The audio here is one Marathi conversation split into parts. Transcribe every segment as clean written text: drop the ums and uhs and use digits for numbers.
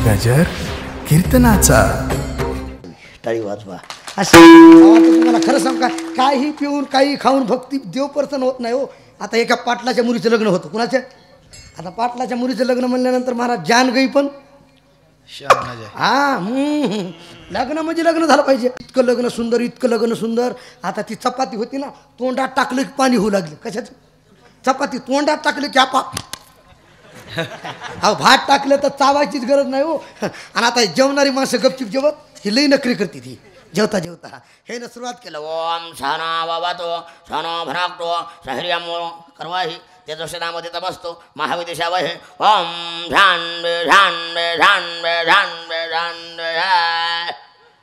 गजर कीर्तनाचा टाळी वाजवा असं तुम्हाला खरं सांग का काही पिऊन काही खाऊन भक्ती देवपर्सन होत नाही हो. आता एका पाटलाच्या मुलीचं लग्न होतं कुणाच्या आता पाटलाच्या मुलीचं लग्न म्हणल्यानंतर महाराज जान गई पण हा लग्न म्हणजे लग्न झालं पाहिजे. इतकं लग्न सुंदर इतकं लग्न सुंदर. आता ती चपाती होती ना तोंडात टाकलं की पाणी होऊ लागलं. कशाचं चपाती तोंडात टाकलं की आपाप अहो भात टाकलं तर चावायचीच गरज नाही हो. आणि आता जेवणारी माणसं गपचिप जेवत ही लई नकरी करते ती जेवता जेवता हे ना सुरुवात केलं ओम छाना बाबा तो छानो भनाकतो शहर्यामो करवाही त्याचं शनामध्ये तमसतो महाविदेशाव हे ओम झान झान झान झान झान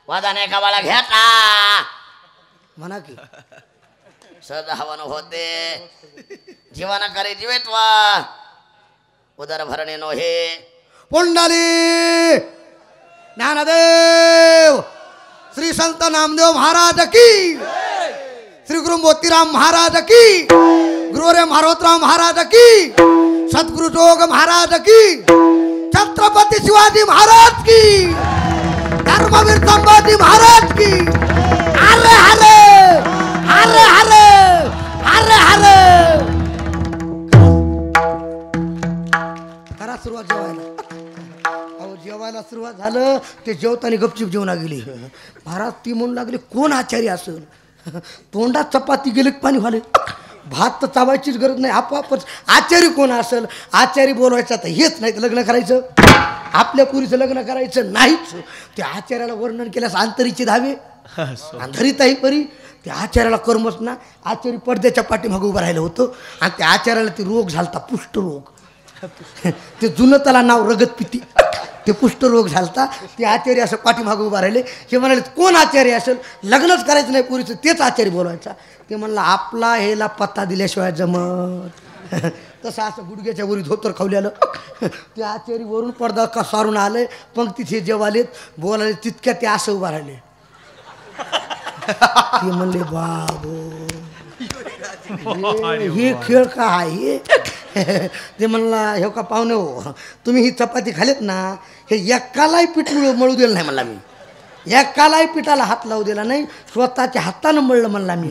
वादाने कवाला घेतला म्हणा की सद हवन होते जीवन करे जीवेत्वा उदर भरणे नो हे पुंडली ज्ञानदेव श्री संत नामदेव महाराज की श्री गुरु मोतीराम महाराज की गुरुवर्य मारोतराव महाराज की सद्गुरु जोग महाराज की छत्रपति शिवाजी महाराज की धर्मवीर संभाजी महाराज की हरे हरे हरे हरे हरे हरे. करा सुरुवात जेवायला. अहो जेवायला सुरुवात झालं ते जेवताना गपचिप जेवणा गेली. महाराज ती म्हणू लागली कोण आचार्य असेल तोंडात चपाती गेली पाणी व्हाले भात तर चावायचीच गरज नाही आपोआपच आचार्य कोण असेल. आचार्य बोलवायचं आता हेच नाही तर लग्न करायचं आपल्या पुरीचं लग्न करायचं नाहीच. त्या आचार्याला वर्णन केल्यास अंतरीचे धावे अंधरीताही परी त्या आचार्याला कर्मच ना. आचार्य पडद्याच्या पाठीमागे उभं राहिलं होतं आणि त्या आचार्याला ते रोग झालता पुष्ठरोग. ते जुनं त्याला नाव रगतपिती ते पुष्ठरोग झालता. ते आचार्य असं पाठीमागे उभा राहिले. हे म्हणाले कोण आचार्य असेल लग्नच करायचं नाही पुरीचं तेच आचार्य बोलवायचा. ते म्हणलं आपला हेला पत्ता दिल्याशिवाय जमत. तसं असं गुडघ्याच्या वरी धोतर खावल्यालं ते आचार्य वरून पडदा का सारून आले पंक्तीत हे जेवालेत बोलाले तितक्या ते असं उभा राहिले. ते म्हणले बाबो हे खेळ का आहे. ते म्हणला हे का पाहुणे हो तुम्ही ही चपाती खालीत ना हे एकालाही पीठ मळू दिलं नाही म्हणला मी. एकालाही पिठाला हात लावू दिला नाही स्वतःच्या हातानं मळलं म्हणला मी.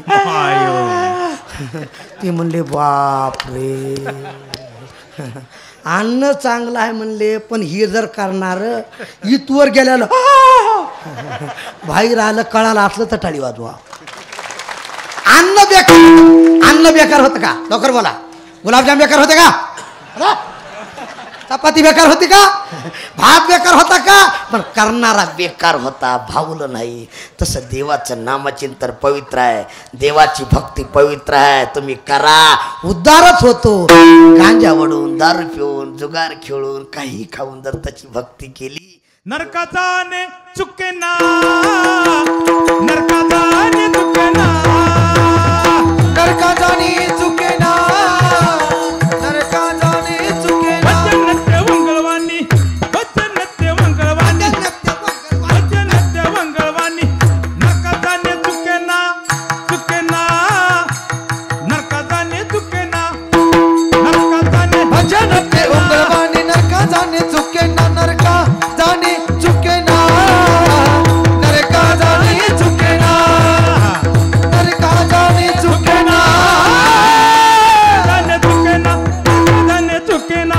ते म्हणले बाप रे अन्न चांगलं आहे म्हणले पण हे जर करणार इथवर गेल्याला बाहेर आलं कळाला असलं तर टाळी वाजवा. अन्न बेकार होतं का लवकर बोला. गुलाबजाम बेकार होते का चपाती बेकार होती का भात बेकार होता का पण करणारा बेकार होता भावलं नाही. तसं देवाचं नामचिंतन पवित्र आहे देवाची भक्ती पवित्र आहे. तुम्ही करा उद्धारच होतो. गांजा वडून दारू पिऊन जुगार खेळून काही खाऊन जर त्याची भक्ती केली नरकाने चुके ना नरकाने चुके ना नरकाने चुके ना नरकाने चुके ना वचनत्य मंगळवानी वचनत्य मंगळवानी वचनत्य मंगळवानी नरकाने चुके ना नरकाने चुके ना नरकाने वचनत्य मंगळवानी नरकाने चुके ना नरकाने चुके ना नरकाने चुके ना नरकाने चुके ना जाने चुके ना जाने चुके ना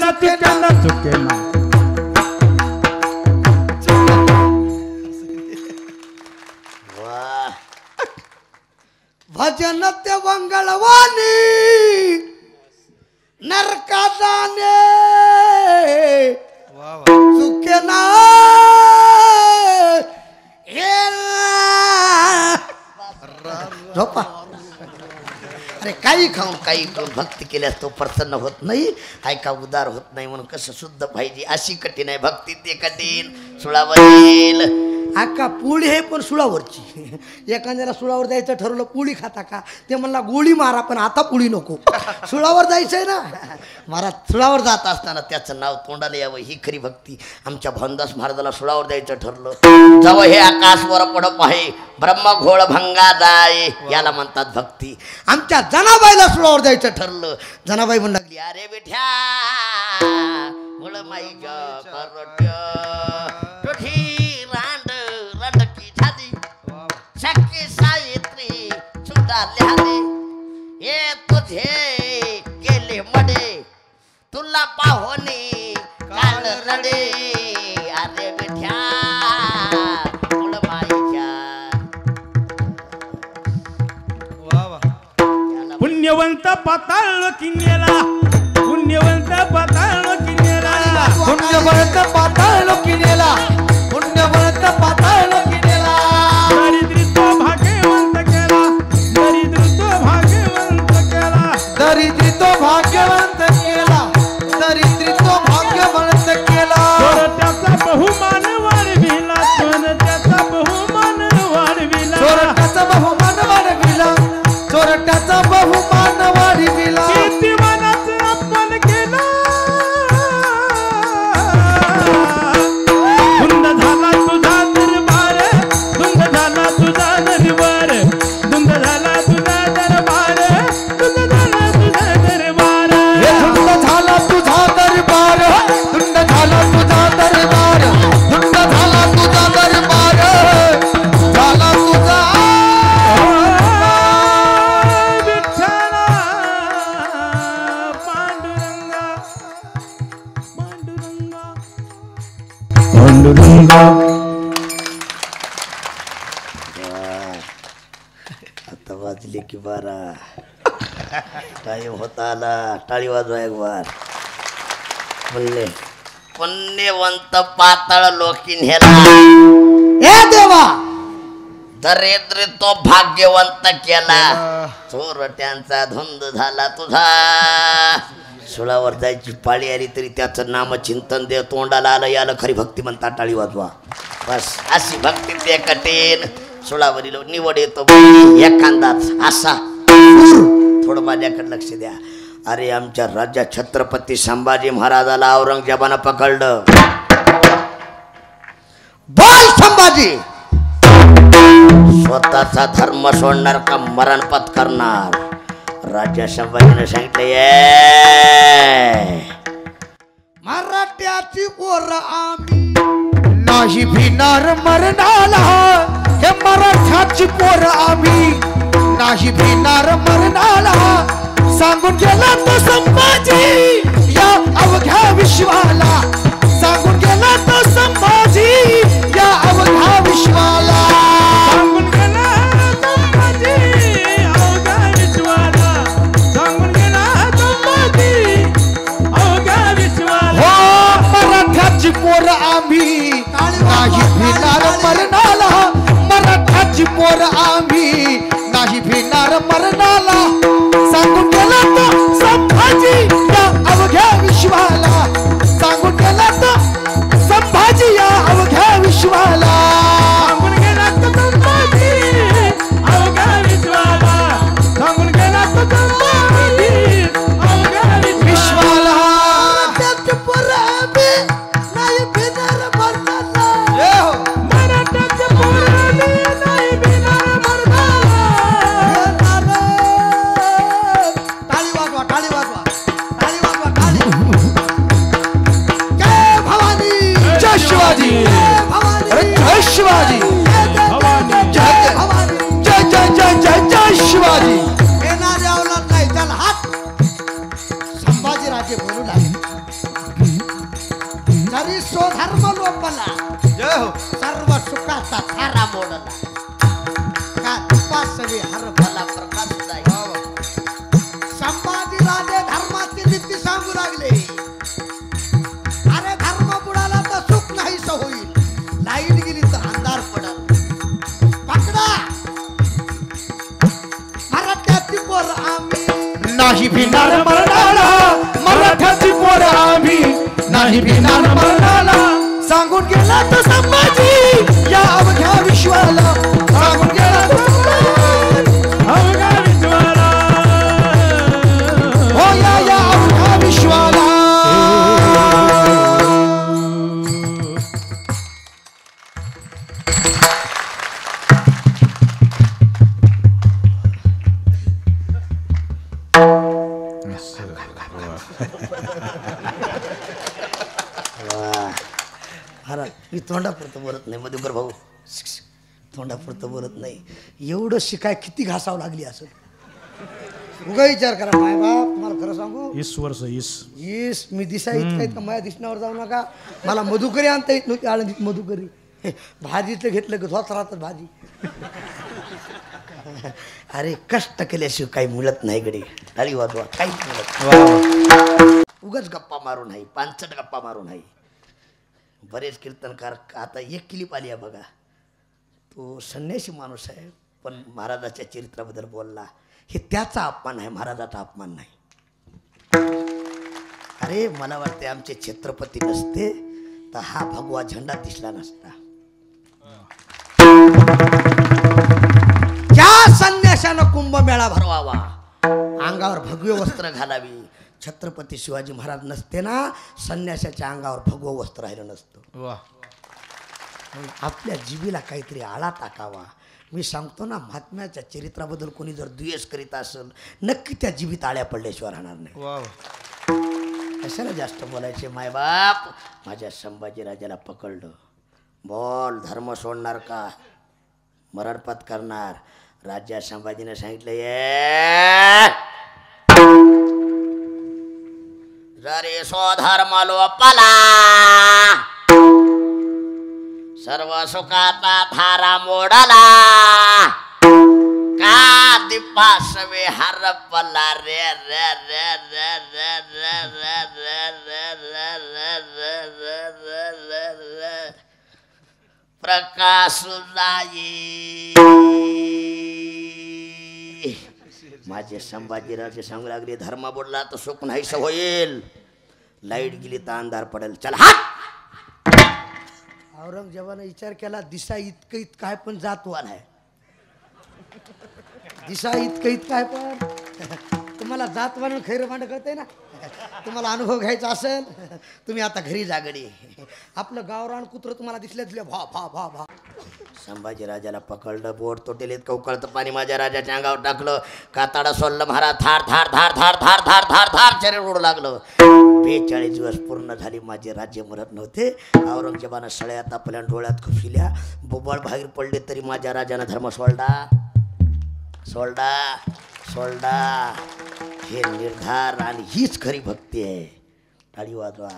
जाने चुके ना वाह भजन ते मंगळवानी नरका जाने चुके ना झोपा. अरे काही खाऊन काही करून भक्ती केल्यास तो प्रसन्न होत नाही ऐका उदार होत नाही म्हणून कसं शुद्ध पाहिजे अशी कठीण आहे भक्ती. ते कठीण सुळावरील आका पोळी आहे पण सुळावरची. एखाद्याला सुळावर जायचं ठरवलं पोळी खाता का ते म्हणला गोळी मारा पण आता पोळी नको सुळावर जायचंय ना. महाराज सुळावर जात असताना त्याचं नाव तोंडाला यावं ही खरी भक्ती. आमच्या भानदास महाराजाला सुळावर जायचं ठरलं. जवळ हे आकाशवर पडप आहे ब्रह्मघोळ भंगा जाय याला म्हणतात भक्ती. आमच्या जनाबाईला सुळावर जायचं ठरलं. जनाबाई म्हणला म्हणली अरे विठ्या माईच्या करट्या तुझी रांडकी झाली शक्की सावित्री सुद्धा लिहाली हे तुझे गेले मडे तुला पाहुणे काल रडे अरे विठ्या माईच्या पुण्यवंत पाताळ किन्याला पुण्यवंत पाताळ किन्याला पुण्यवंत पाताळ किनेला पुण्यवंत पाताळ किनेला दरिद्री तो भाग्यवंत केला दरिद्री तो भाग्यवंत केला दरिद्री तो भाग्यवंत केला दरिद्री तो भाग्यवंत केला चोरट्याचा बहुमान वाढविला चोरट्याचा बहुमान वाढविला चोरट्याचा बहुमान वाढविला चोरट्याचा बहुमान वाढविला कीर्तिमानाचं अपमान केला धुंद झाला तुझा दरबार धुंद झाला तुझा दरबार धुंद झाला तुझा दरबार धुंद झाला तुझा दरबार धुंद झाला तुझा दरबार धुंद झाला तुझा दरबार धुंद झाला तुझा दरबार झाला तुझा विठ्ठला पांडुरंगा पांडुरंगा आता वाजले की 12 टाइम होता आला टाळी वाजवा एक बार पुण्यवंत पाताळ लोकीन हेला ए देवा दरिद्री तो भाग्यवंत केला चोरट्यांचा धुंद झाला तुझा सुळावर जायची पाळी आली तरी त्याचं नाम चिंतन दे तोंडाला आलं याला खरी भक्ती म्हणता टाळी वाजवा बस अशी भक्ती ते कठीण सुळावरील निवड येतो एखादाच असा थोडं माझ्याकडे लक्ष द्या अरे आमच्या राज्यात छत्रपती संभाजी महाराजाला औरंगजेबानं पकडलं बोल संभाजी स्वतःचा धर्म सोडणार का मरण पत्करणार राजा संभाजीने सांगितले मराठ्याची पोर आम्ही नाही भिणार मरणाला हे मराठ्याची पोर आम्ही नाही भिणार मरणाला सांगून गेला तो संभाजी या अवघ्या विश्वाला सांगून गेला तो संभाजी या अवघ्या विश्वाला सांगून गेला संभाजी अवघ्या विश्वाला सांगून गेला संभाजी अवघ्या विश्वाला हो मराठ्याची पोर आम्ही नाही भिणार मरणाला मराठ्याची पोर आम्ही नाही भिणार मरणाला सांगून गेला तो संभाजी या अवघ्या विश्वाला सांगून गेला तो संभाजी या अवघ्या विश्वाला सांगून गेला तो संभाजी अवघ्या विश्वाला सांगून गेला तो संभाजी अवघ्या विश्वाला मराठ्याची पोर आम्ही नाही भिणार मरणाला मराठ्याच्या पोराने नाही भिणार मरणाला टाळी वाजवा टाळी वाजवा टाळी वाजवा टाळी जय भवानी जय शिवाजी जय शिवाजी जय भवानी जय जय जय जय जय शिवाजी येणाऱ्या अवलाद नाही त्याला हात संभाजी राजे बोलू लागले जरी स्वधर्म लोपला सर्व सुखाचा थारा मोडला का तुपासवी हरभला प्रकाश जाई संभाजी राजे धर्माची नीती सांगू लागले अरे धर्म बुडाला तर सुख नाही होईल लाईट गेली तर अंधार पडल पकडा मराठ्याची पोर आम्ही नाही भिणार मरणाला मराठ्याची पोर आम्ही नाही भिणार मरणाला सांगून गेला तो संभाजी या अवघ्या विश्वाला सांगून गेला तो अवघ्या विश्वाला हो या अवघ्या विश्वाला महाराज मी तोंडापुरतं बोलत नाही मधुकर भाऊ, तोंडापुरतं बोलत नाही. एवढं शिकाय किती घासावं लागली असं. उगा विचार करा माय बाप, तुम्हाला खरं सांगू 20 वर्ष 20 मी दिसा इतका इतका माझ्या दिसण्यावर जाऊ नका. मला मधुकरी आणता येत नव्हती आळंदीत मधुकरी. भाजीतलं घेतलं की धोत राहतात भाजी. अरे कष्ट केल्याशिवाय काही मिळत नाही गडी. टाळी वाजवा, काहीच मिळत नाही. उगाच गप्पा मारू नाही, पांचट गप्पा मारू नाही. बरेच कीर्तनकार आता एक क्लिप आली आहे बघा. तो संन्यासी माणूस आहे पण महाराजाच्या चरित्राबद्दल बोलला. हे त्याचा अपमान आहे, महाराजाचा अपमान नाही. अरे मला वाटते आमचे छत्रपती नसते तर हा भगवा झेंडा दिसला नसता. ज्या संन्याशानं कुंभमेळा भरवावा, अंगावर भगवे वस्त्र घालावी. छत्रपती शिवाजी महाराज नसते ना, संन्याशाच्या अंगावर भगवं वस्त्र राहिलं नसतं. आपल्या जिभेला काहीतरी आळा टाकावा. मी सांगतो ना, महात्म्याच्या चरित्राबद्दल कोणी जर द्वेष करीत असेल नक्की त्या जिभेत आळ्या पडल्याशिवाय राहणार नाही. कशाला जास्त बोलायचे मायबाप. माझ्या संभाजीराजाला पकडलं, बोल धर्म सोडणार का, मरणपात करणार. राजा संभाजीने सांगितलं, ये जरी स्वधर्म लोपला सर्व सुखाचा धारा मोडला, का दिपासवे हरपला रे रे रे रे रे रे रे रे रे रे रे प्रकाश जाई. माझे संभाजीराजे सांगू लागले, धर्म बुडला तर सुख नाहीस होईल, लाईट गेली तर अंधार पडेल. चल हात. औरंगजेबाने विचार केला, दिसा इतकं इतकं आहे पण जातवान आहे. दिसा इतकं इतकं आहे पण तुम्हाला जातवान खैर मांड कळतंय ना. तुम्हाला अनुभव घ्यायचा असेल तुम्ही आता घरी जा गडी. आपलं गावरान कुत्र तुम्हाला दिसले दिसले भा भा भा भा. संभाजीराजाला पकडलं, बोट तोटेल इतकं उकळतं पाणी माझ्या राजाच्या अंगावर टाकलं. काताडा सोडलं महाराज. थार थार थार थार थार थार थार थार शरीर उडू लागलं. 42 दिवस पूर्ण झाली, माझे राज्य मरत नव्हते. औरंगजेबानं सळ्यात आपल्या डोळ्यात खुपशिल्या, बोबळ बाहेर पडले तरी माझ्या राजानं धर्म सोडला सोडला सोडला. हे निर्धार आणि हीच खरी भक्ती आहे. टाळी वाजवा.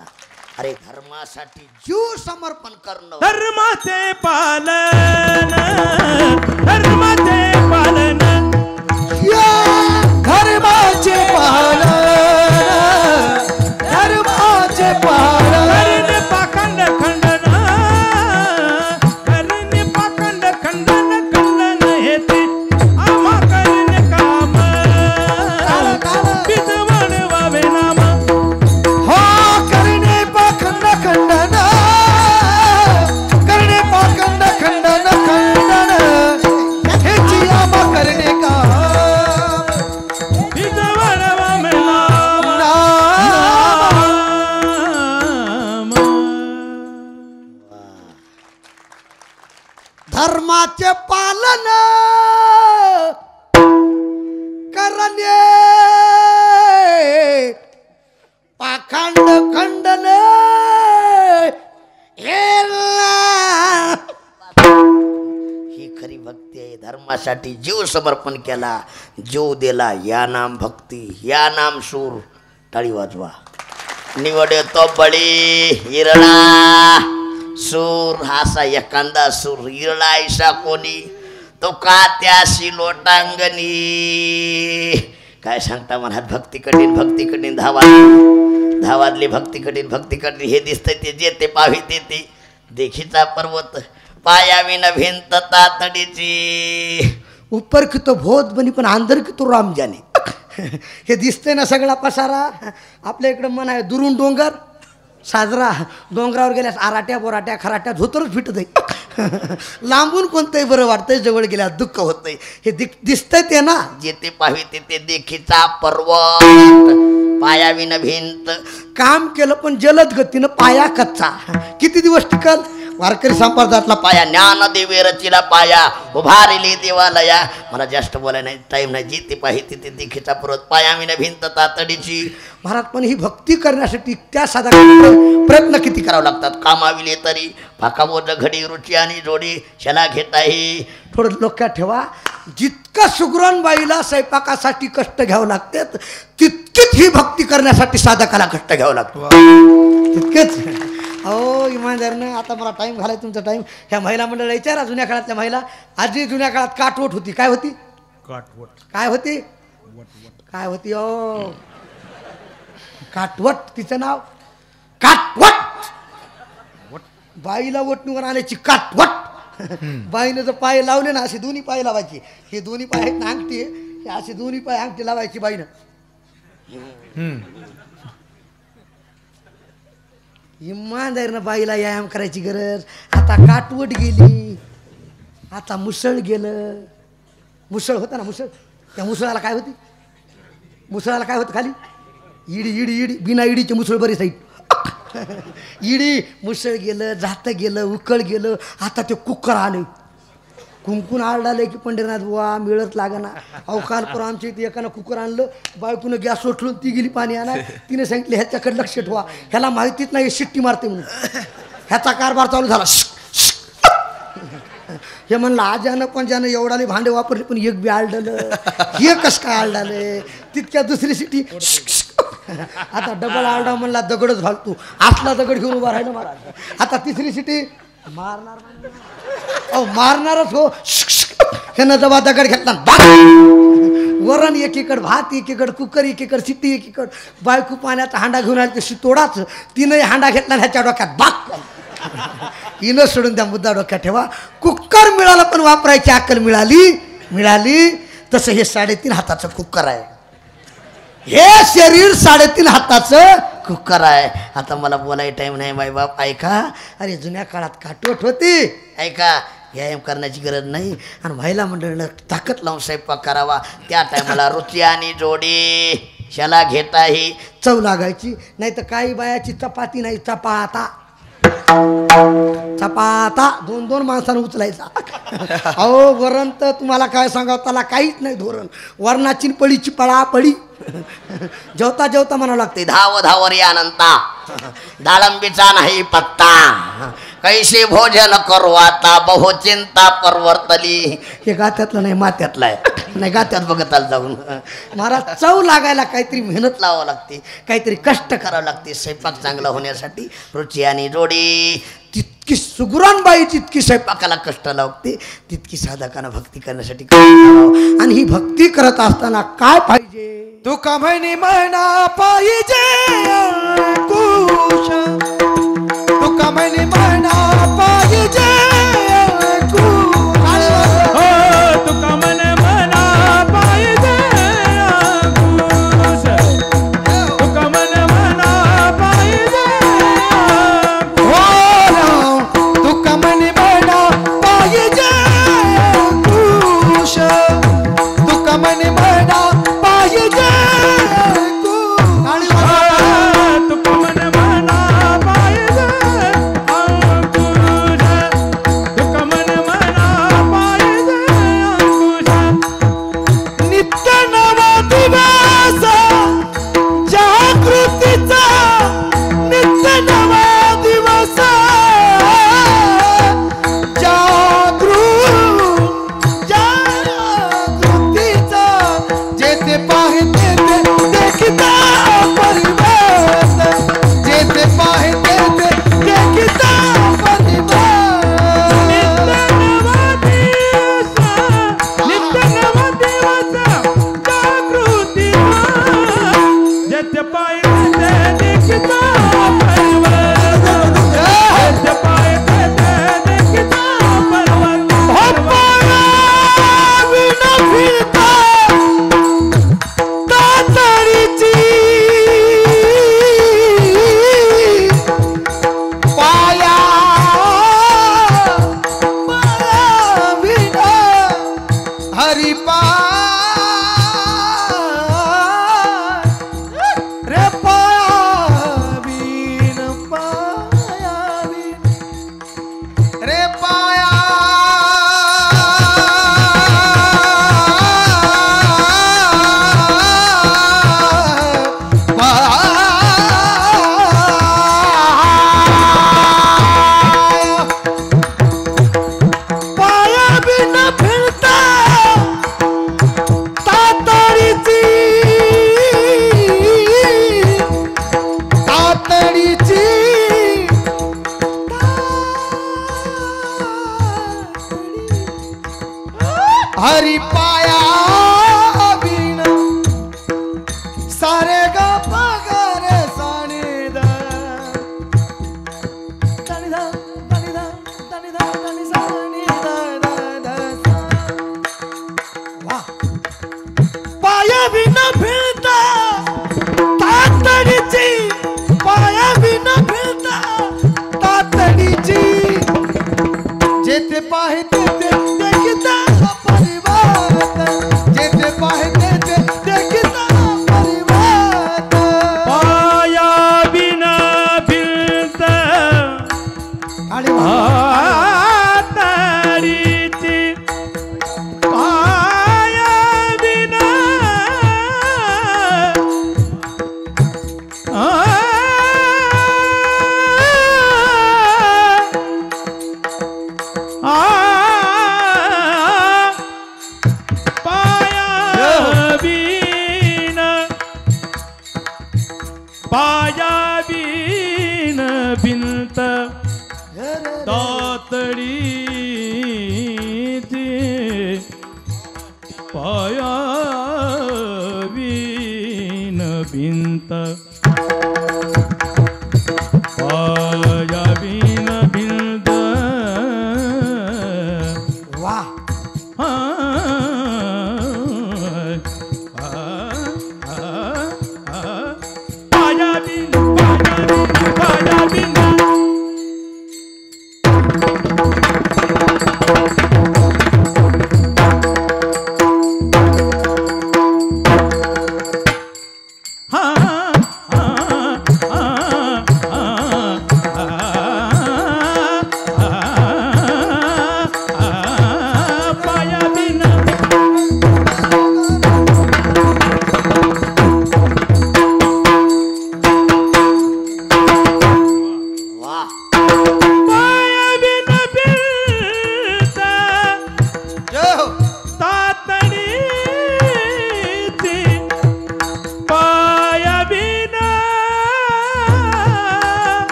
अरे धर्मासाठी जीव समर्पण करणं, धर्माचे पालन, धर्माचे पालन, धर्माचे पालन, धर्माचे पालन. हरिने पाखंड खंडन, हरिने पाखंड खंडन खंडन हेते आम्हा करीने काम, विद्वान व्हावे नाम. हो करणे पाखंड खंडन, करणे पाखंड खंडन खंडन हेची आम्हा करणे का. विद्वान व्हावे नाम. धर्माचे पालन करणे पाखंड खंडन ही खरी भक्ती आहे. धर्मासाठी जीव समर्पण केला, जीव दिला. या नाम भक्ती, या नाम सूर. टाळी वाजवा. निवडे तो बळी इरळा सूर, असा एखादा सूर इरळा ऐसा कोणी, तो का त्याशी लोटांगणी. काय सांगता मनात, भक्ती कठीण भक्ती कठीण. धावातली भक्ती कठीण भक्ती कठीण. हे दिसतंय ते जे ते पाविते ते देखीचा पर्वत, पायाविन भिंत तातडीची. उपर की तो भोत बनी पण अंदर की तो राम जाने. हे दिसतंय ना सगळा पसारा. आपल्या इकडं मन आहे दुरून डोंगर साजरा. डोंगरावर गेल्यास आराट्या बोराट्या खराट्या धोतरच फिटत आहे. लांबून कोणतंही बरं वाटतंय, जवळ गेल्यास दुःख होतंय. हे दिसतंय ते ना, जे ते पाहिते ते देखीचा पर्वत, पायाविन भिंत. काम केलं पण जलद गतीनं पाया कच्चा. किती दिवस टिकल, वारकरी संप्रदायातला पाया ज्ञान देवी रचिला पाया उभारिली देवालया. मला जास्त बोलायला नाही, टाईम नाही. जिथे पाहिजे तिथे दिखेचा पुरत पाया मी भिंत तातडीची. महाराज पण ही भक्ती करण्यासाठी त्या साधा प्रयत्न किती करावे लागतात. कामाविले तरी फाकाबोज घडी रुची आणि जोडी शला घेताही. थोडं लक्षात ठेवा, जितकं सुगरणबाईला स्वयंपाकासाठी कष्ट घ्यावं लागतात तितकीच ही भक्ती करण्यासाठी साधकाला कष्ट घ्यावं लागतं. तितकेच. अहो इमानदारनं आता मला टाईम घालाय तुमचा टाईम. ह्या महिला मंडळाला विचारा, जुन्या काळातल्या महिला. आजी जुन्या काळात काटवट होती. काय होती? काय होती? काय होती? ओ काटवट, तिचं नाव काटवट. बाईला वटणीवर आल्याची काटवट. बाईनं जर पाय लावले ना, असे दोन्ही पाय लावायचे. हे दोन्ही पाय आहेत ना अंगठी, हे असे दोन्ही पाय अंगठी लावायची बाईनं. इमानदारीनं बाईला व्यायाम करायची गरज. आता काटवट गेली, आता मुसळ गेलं. मुसळ होतं ना, मुसळ. त्या मुसळाला काय होती? मुसळाला काय होतं खाली? इडी इडी इडी. बिना इडीचे मुसळ बरी साईड. इडी मुसळ गेलं, जातं गेलं, उकळ गेलं. आता ते कुकर आले. कुंकून आळडाले की पंढरीनाथ बुवा मिळत लागना. अहो काल परवा आमच्या इथे एकानं कुकर आणलं, बायकोनं गॅस ओठलून ती गेली पाणी आणा. तिने सांगितलं ह्याच्याकडे लक्ष ठेवा, ह्याला माहितीच नाही शिट्टी मारते म्हणून. ह्याचा कारभार चालू झाला. हे म्हणलं आज्यानं पण ज्यानं एवढाले भांडे वापरले पण एक बी आळडलं. हे कसं काय आळडाले? तितक्या दुसरी शिट्टी. आता डबल आरडा म्हणला दगडच घालतो. असला दगड घेऊन उभा राहिलं महाराज. आता तिसरी शिटी मारणार. अहो मारणारच हो. ह्यानं जबा दगड घेतला, वरण एकीकड, भात एकीकड, कुकर एकीकड, शिट्टी एकीकड. बायको पाण्याचा हांडा घेऊन आली तशी तोडाच. तिनं हांडा घेतला ह्याच्या डोक्यात बाक. हिनं सोडून द्या, मुद्दा डोक्यात ठेवा. कुकर मिळालं पण वापरायची अक्कल मिळाली. तसं हे 3.5 हाताचं कुकर आहे. हे शरीर 3.5 हाताचं कुकर आहे. आता मला बोलाय टाईम नाही माई बाप. ऐका, अरे जुन्या काळात काटवट होती. ऐका, व्यायाम करण्याची गरज नाही. आणि महिला मंडळीनं ताकद लावून स्वयंपाक करावा. त्या टायमाला रुची आणि जोडी शला घेताही चव लागायची. नाही तर काही बायाची चपाती नाही, चपाता. 2 माणसानं उचलायचा. अहो वरण तर तुम्हाला काय सांगावं, त्याला काहीच नाही धोरण. वरणाची पळीची पळापळी. जेवता जेवता म्हणावं लागते धाव धावरी अनंता दाळंबीचा नाही पत्ता. कैसे भोजन करू आता बहु चिंता परवर्तली. हे गात्यातलं नाही, मात्यातलं आहे. नाही गात्यात बघत आलं जाऊन. महाराज चव लागायला काहीतरी मेहनत लावावं लागते, काहीतरी कष्ट करावं लागते स्वयंपाक चांगला होण्यासाठी. रुची आणि जोडी तितकी सुगरणबाई जितकी स्वयंपाकाला कष्ट लावते तितकी साधकांना भक्ती करण्यासाठी. आणि ही भक्ती करत असताना काय पाहिजे? तू कमनी म्हणा पाहिजे अंकुश, तू कमनी म्हणा पाहिजे अंकुश. हो तू कमन म्हणा पाहिजे अंकुश, तू कमन म्हणा पाहिजे. हो तू कमनी म्हणा पाहिजे अंकुश, तू कमनी म्हणा पाहिजे. पाया बीन भिंत तातडी पाया बीन भिंत पाया बीन भिंत वा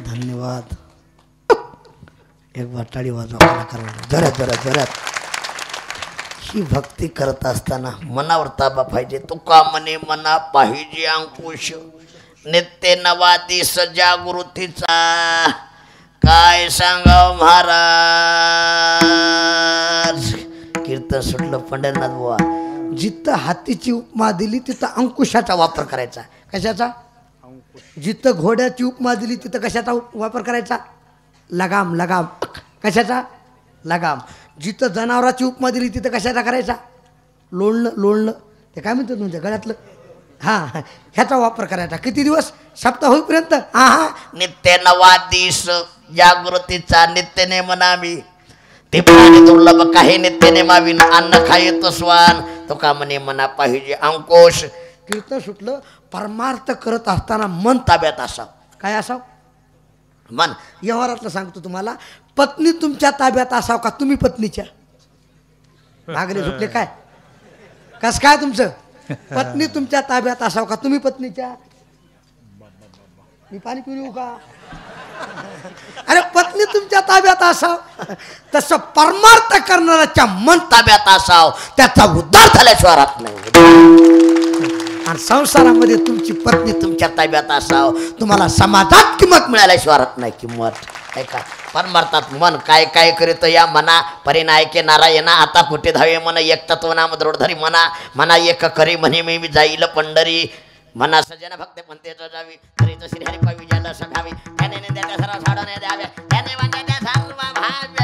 धन्यवाद. एक बार टाळी वाजवा कलाकारांना जोरात जोरात जोरात. ही भक्ती करत असताना मनावर ताबा पाहिजे. तुका मने मना पाहिजे अंकुश नित्य नवा दिस जागृतीचा. काय सांगाव महाराज. कीर्तन सुटलं पंढरनाथ बुवा. जिथं हातीची उपमा दिली तिथं अंकुशाचा वापर करायचा. कशाचा? जिथं घोड्याची उपमा दिली तिथं कशाचा वापर करायचा? लगाम. लगाम कशाचा? लगाम. जिथं जनावराची उपमा दिली तिथं कशाचा करायचा? लोळणं. लोळणं ते काय म्हणतात तुमच्या गळ्यातलं? हां, ह्याचा वापर करायचा. किती दिवस? सप्ताह होईपर्यंत. हां हां. नित्य नवा दिस जागृतीचा नित्य नेम नामी. ते प्राणी दुर्लभ काही नित्य नेमावी. अन्न खायत स्वान तुका मने मना पाहिजे अंकुश. कीर्तन सुटलं. परमार्थ करत असताना मन ताब्यात असावं. काय असावं? मन. व्यवहारातलं सांगतो तुम्हाला. पत्नी तुमच्या ताब्यात असावं का तुम्ही पत्नीच्या? मागले झुकले काय? कस काय तुमचं? पत्नी तुमच्या ताब्यात असावं का तुम्ही पत्नीच्या? मी पाणी पिऊ का? अरे पत्नी तुमच्या ताब्यात असाव तसं परमार्थ करणाऱ्याच्या मन ताब्यात असाव. त्याचा उद्धार झाल्याशिवाय राहत नाही. आणि संसारामध्ये तुमची पत्नी तुमच्या ताब्यात असाव. तुम्हाला समाजात किंमत मिळाल्याशिवाय राहत नाही. किंमत ऐका. परमार्थात मन काय काय करीत या मना परिणाय के नारायणा. आता कुठे धावे मन एक तत्व नाम द्रोडधरी म्हणा. मना एक करी म्हणे मी जाईल पंढरी. मना सजन भक्त पंथेचं जावी तरी तो श्रीहरी पावी ज्याला सखावी. त्याने त्याच्या सर्व साडणे द्यावे. त्याने म्हणजे त्या सर्व भाव्य.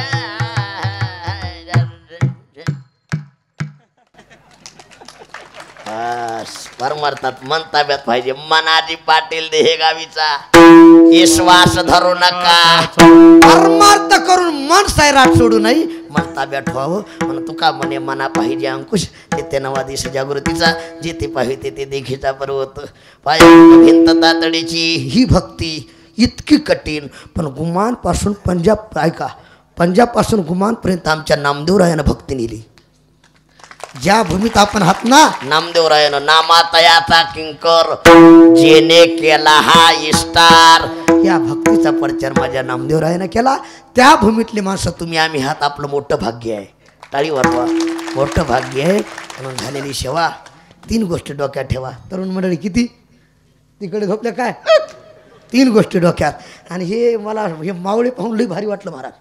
परमार्थात मन ताब्यात पाहिजे. मनाजी पाटील देहे गावीचा. विश्वास धरू नका. परमार्थ करून मन सैराट सोडू नाही. मन ताब्यात व्हावं म्हणून तुका म्हणे मना पाहिजे अंकुश नित्य नवा दिस जागृतीचा. जिथे पाहिजे ते देखीचा पर्वत पाय भिंत तातडीची. ही भक्ती इतकी कठीण पण गुमानपासून पंजाब ऐका पंजाबपासून गुमानपर्यंत आमच्या नामदेवरायानं भक्ती नेली. ज्या भूमीत आपण आहात ना नामदेवरायानं नामातयाचा किंकर जेने केला हा इष्टार. या भक्तीचा प्रचार माझ्या नामदेवरायानं केला. त्या भूमीतली माणसं तुम्ही आम्ही हात आपलं मोठं भाग्य आहे. टाळी वाजवा. मोठं भाग्य आहे म्हणून झालेली सेवा. 3 गोष्टी डोक्यात ठेवा. तरुण मंडळी किती तिकडे झोपले काय? 3 गोष्टी डोक्यात. आणि हे मला हे मावळे पाहून लई भारी वाटलं महाराज.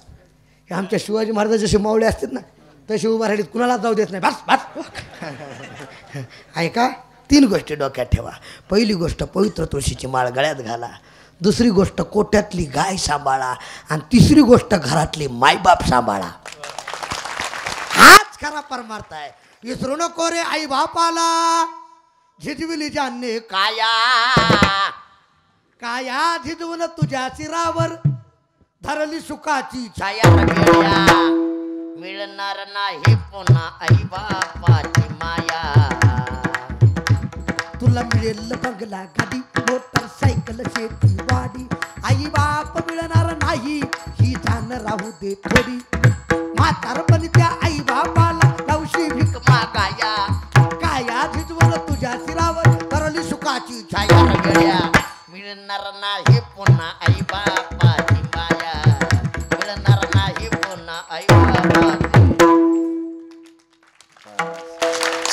हे आमच्या शिवाजी महाराज जसे मावळे असतात ना तसे उभा राहिलेत. कुणाला जाऊ देत नाही. बस बस ऐका. 3 गोष्टी डोक्यात ठेवा. पहिली गोष्ट पवित्र तुळशीची माळ गळ्यात घाला. दुसरी गोष्ट कोट्यातली गाय सांभाळा आणि तिसरी गोष्ट घरातली मायबाप सांभाळा. हाच खरा परमार्थ आहे. विसरू नको रे आई बापाला झिजविली जाणे काया काया झिजवून तुझ्या शिरावर धरली सुखाची छाया रगड्या मिळणार नाही पुन्हा आई बापाची माया. तुला मिळेल बंगला गाडी मोटरसायकल शेती वाडी आई बाप मिळणार नाही ही जाण राहू दे थोडी. म्हातारपणी त्या आई बापाला नवशी भीक मागाया काया झिजवून तुझ्या शिरावर धरली सुखाची छाया रगड्या मिळणार नाही पुन्हा आई बापाची माया. मिळणार नाही पुन्हा आई बापाची.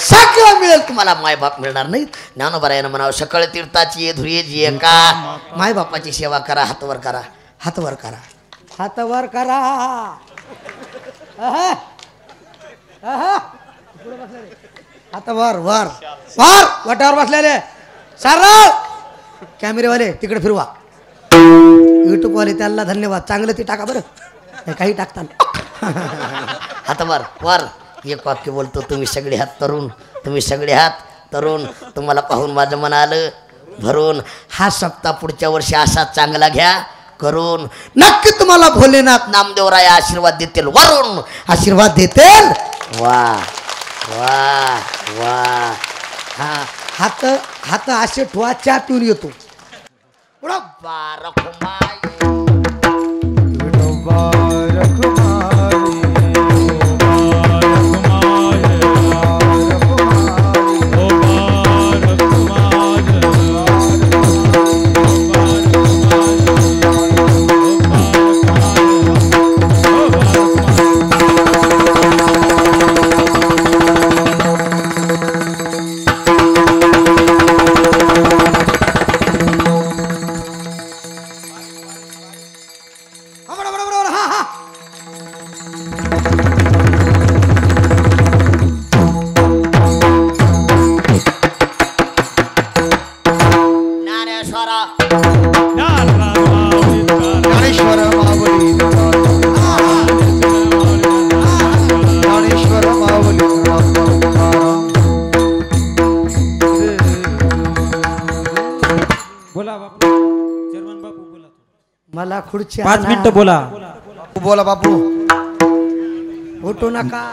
सगळं मिळेल तुम्हाला मायबाप मिळणार नाहीत. ज्ञानोबरायानं म्हणावं सकळ तीर्थाची ये धुरी जी का मायबापाची सेवा करा. हातवर करा. हातवर करा. हातवर करा. अहं. अहं. हातावर वर वर वाटावर बसलेले सरळ कॅमेरेवाले तिकडे फिरवा. युट्यूबवाले त्यांना धन्यवाद. चांगलं ते टाका बरं. हे काही टाकताना हातवर वर एक वाक्य बोलतो. तुम्ही सगळे हात तरुण. तुम्ही सगळे हात तरुण. तुम्हाला पाहून माझं मन आलं भरून. हा सप्ताह पुढच्या वर्षी असा चांगला घ्या करून. नक्की तुम्हाला भोलेनाथ नामदेवराय आशीर्वाद देतील वरून. आशीर्वाद देतील. वा वा वा. हा हात हात असे ठेवा. चहा पिऊन येतो. बारक माई. ज्ञानेश्वर माऊली ज्ञानेश्वर माऊली. बोला बापू. चेअरमन बापू बोला. मला खुर्ची 5 आणा. मिनिटं बोला. बोला बापू. उठू नका.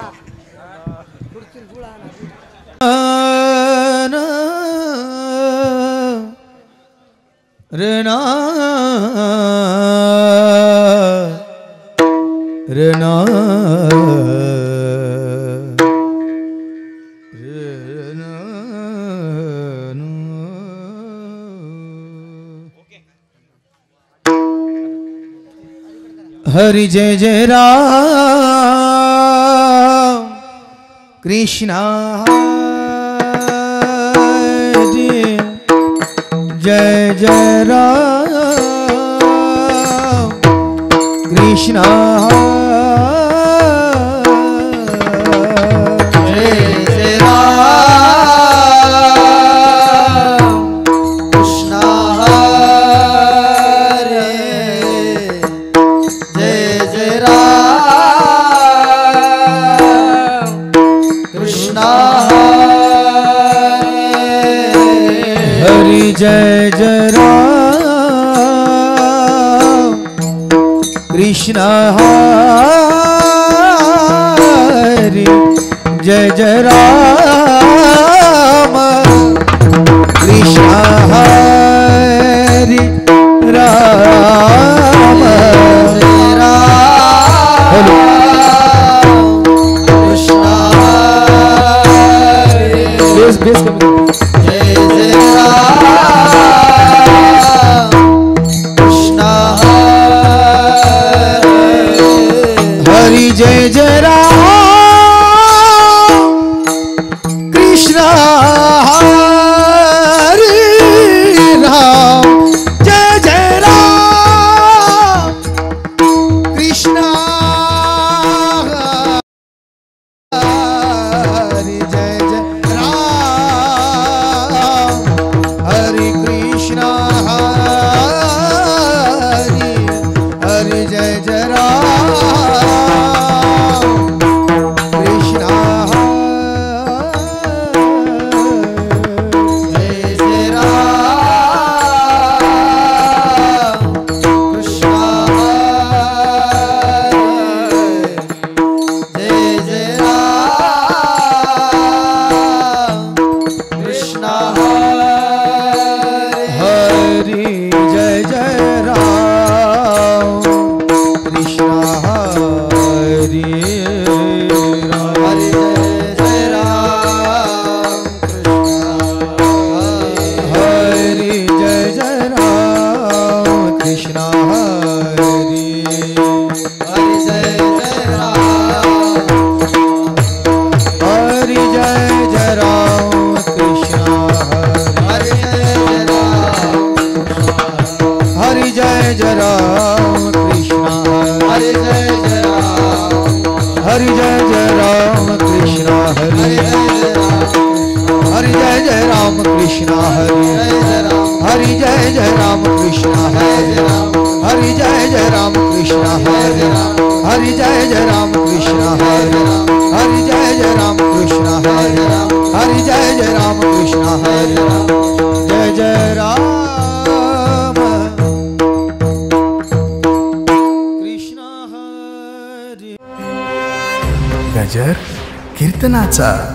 रेना रेना हरि जय जय राम कृष्णा हरि जय जय राम कृष्णा जय जय राम कृष्णा हरे जय जय राम कृष्णा हरि जय जय राम कृष्ण हरि जय जय राम कृष्ण हरि राम कृष्ण बेस बेस कमी. जय जय राम कृष्ण हरि जय जय राम कृष्ण हरि राम जय जय राम कृष्ण हरि जय जय राम हरि कृष्ण हरि कृष्ण हरे राम हरे जय राम हरे जय राम कृष्ण हरे हरे जय राम हरे जय राम कृष्ण हरे हरि जय राम कृष्ण हरि जय राम कृष्ण हरि हरि जय राम कृष्ण हरि हरि जय राम कृष्ण हरि हरि जय राम कृष्ण हरि हरि जय राम कृष्ण हरि हरि जय राम कृष्ण हरि हरि जय राम कृष्ण हरि जय राम गजर कीर्तनाचा